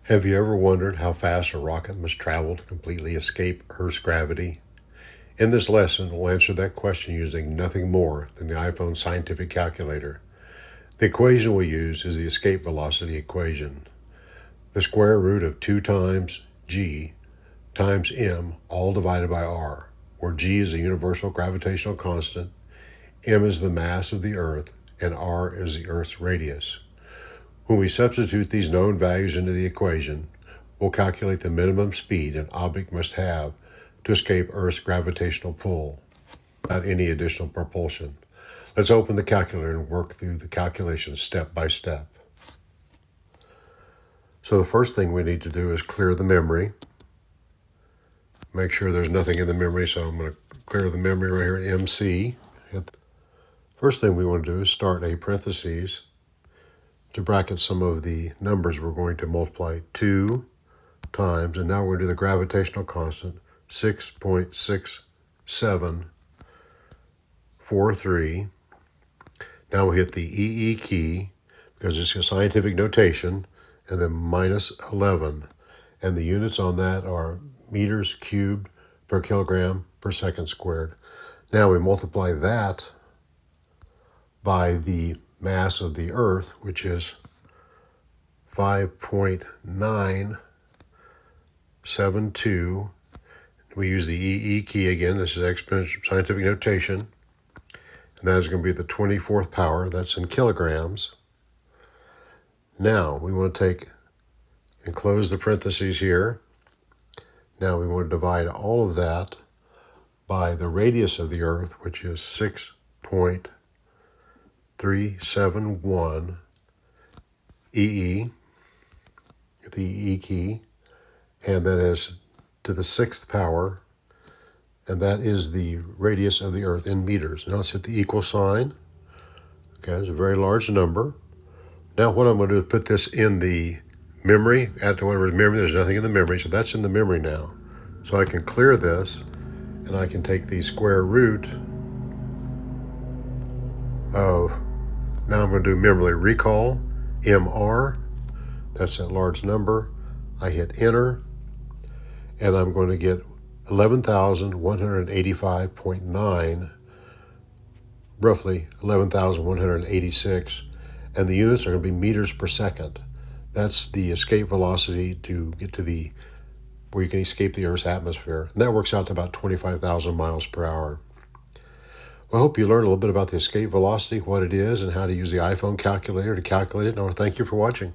Have you ever wondered how fast a rocket must travel to completely escape Earth's gravity? In this lesson, we'll answer that question using nothing more than the iPhone scientific calculator. The equation we use is the escape velocity equation. The square root of 2 times g times m, all divided by r, where g is the universal gravitational constant, m is the mass of the Earth, and r is the Earth's radius. When we substitute these known values into the equation, we'll calculate the minimum speed an object must have to escape Earth's gravitational pull without any additional propulsion. Let's open the calculator and work through the calculations step by step. So the first thing we need to do is clear the memory. Make sure there's nothing in the memory, so I'm going to clear the memory right here at MC. First thing we want to do is start a parentheses to bracket some of the numbers we're going to multiply 2 times, and now we're going to do the gravitational constant, 6.6743. Now we hit the EE key, because it's a scientific notation, and then minus 11. And the units on that are meters cubed per kilogram per second squared. Now we multiply that by the mass of the Earth, which is 5.972. We use the EE key again. This is exponential scientific notation. And that is going to be the 24th power. That's in kilograms. Now we want to take and close the parentheses here. Now we want to divide all of that by the radius of the Earth, which is 6.371 EE, the EE key, and that is to the 6th power, and that is the radius of the Earth in meters. Now let's hit the equal sign. Okay, it's a very large number. Now what I'm going to do is put this in the memory, add to whatever memory. There's nothing in the memory, so that's in the memory now. So I can clear this, and I can take the square root of, now I'm going to do memory recall, MR, that's that large number. I hit enter, and I'm going to get 11,185.9, roughly 11,186, and the units are going to be meters per second. That's the escape velocity to get to the, where you can escape the Earth's atmosphere. And that works out to about 25,000 miles per hour. Well, I hope you learned a little bit about the escape velocity, what it is, and how to use the iPhone calculator to calculate it. And I want to thank you for watching.